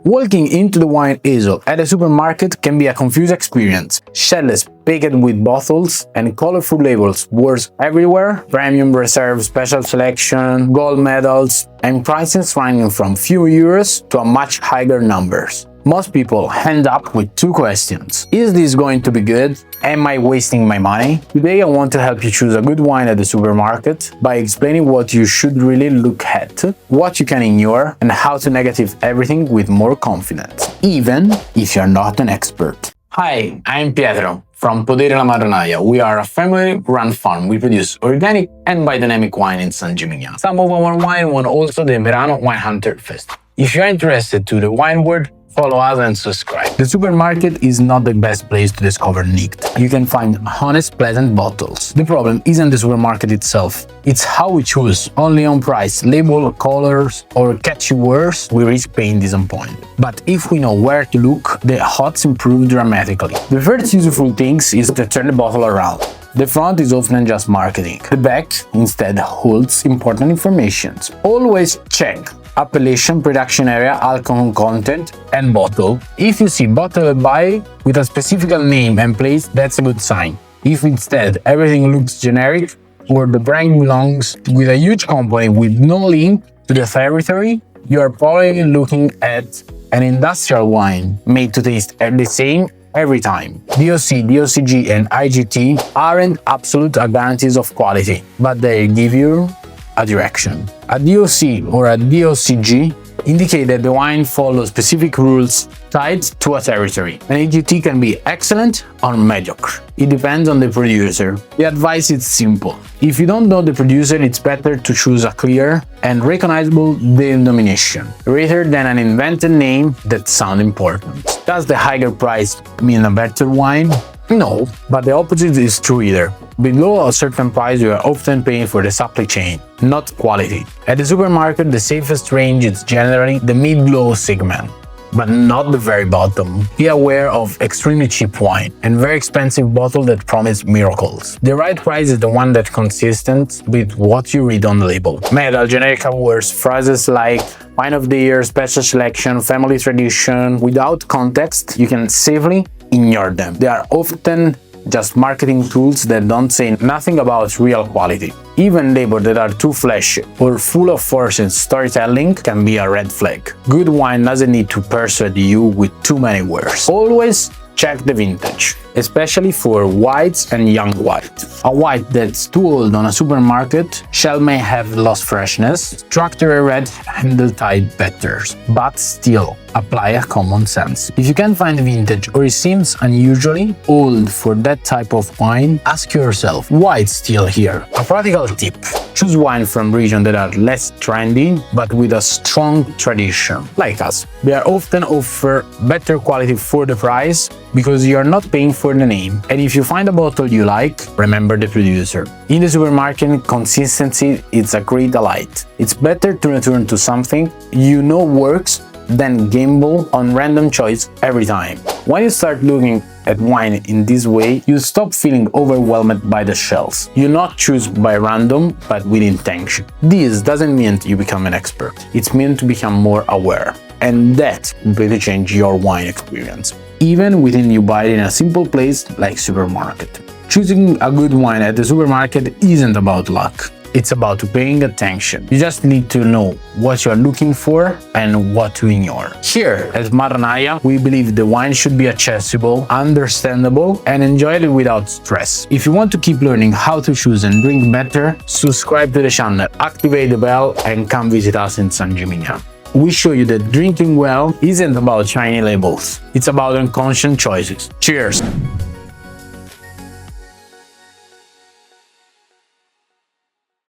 Walking into the wine aisle at a supermarket can be a confusing experience. Shelves packed with bottles and colorful labels, words everywhere, premium reserve, special selection, gold medals, and prices ranging from few euros to a much higher numbers. Most people end up with two questions. Is this going to be good? Am I wasting my money? Today I want to help you choose a good wine at the supermarket by explaining what you should really look at, what you can ignore, and how to negative everything with more confidence, even if you're not an expert. Hi, I'm Pietro from Podere la Marronaia. We are a family-run farm. We produce organic and biodynamic wine in San Gimignano. Some of our wine won also the Merano Wine Hunter Festival. If you're interested to the wine world, follow us and subscribe. The supermarket is not the best place to discover Nicht. You can find honest, pleasant bottles. The problem isn't the supermarket itself. It's how we choose. Only on price, label, colors, or catchy words, we risk being disappointed. But if we know where to look, the odds improve dramatically. The first useful thing is to turn the bottle around. The front is often just marketing. The back, instead, holds important information. Always check appellation, production area, alcohol content, and bottle. If you see bottle by with a specific name and place, that's a good sign. If instead everything looks generic or the brand belongs with a huge company with no link to the territory, you are probably looking at an industrial wine made to taste the same every time. DOC, DOCG, and IGT aren't absolute guarantees of quality, but they give you a direction. A DOC or a DOCG indicate that the wine follows specific rules tied to a territory. An IGT can be excellent or mediocre. It depends on the producer. The advice is simple. If you don't know the producer, it's better to choose a clear and recognizable denomination rather than an invented name that sounds important. Does the higher price mean a better wine? No, but the opposite is true either. Below a certain price, you are often paying for the supply chain, not quality. At the supermarket, the safest range is generally the mid-low segment, but not the very bottom. Be aware of extremely cheap wine and very expensive bottles that promise miracles. The right price is the one that's consistent with what you read on the label. Medal, generic awards, phrases like wine of the year, special selection, family tradition, without context, you can safely ignore them. They are often just marketing tools that don't say nothing about real quality. Even labels that are too flashy or full of forced storytelling can be a red flag. Good wine doesn't need to persuade you with too many words. Always check the vintage, especially for whites and young white. A white that's too old on a supermarket shell may have lost freshness, structure red handle tied better, but still apply a common sense. If you can't find vintage or it seems unusually old for that type of wine, ask yourself, why it's still here? A practical tip: choose wine from regions that are less trendy but with a strong tradition, like us. They are often offer better quality for the price because you are not paying for the name. And if you find a bottle you like, remember the producer. In the supermarket, consistency is a great delight. It's better to return to something you know works than gamble on random choice every time. When you start looking at wine in this way, you stop feeling overwhelmed by the shelves. You not choose by random, but with intention. This doesn't mean you become an expert. It's meant to become more aware. And that will change your wine experience, even within you buy it in a simple place like supermarket. Choosing a good wine at the supermarket isn't about luck. It's about paying attention. You just need to know what you are looking for and what to ignore. Here at Marronaia, we believe the wine should be accessible, understandable, and enjoyed without stress. If you want to keep learning how to choose and drink better, subscribe to the channel, activate the bell, and come visit us in San Gimignano. We show you that drinking well isn't about shiny labels. It's about unconscious choices. Cheers!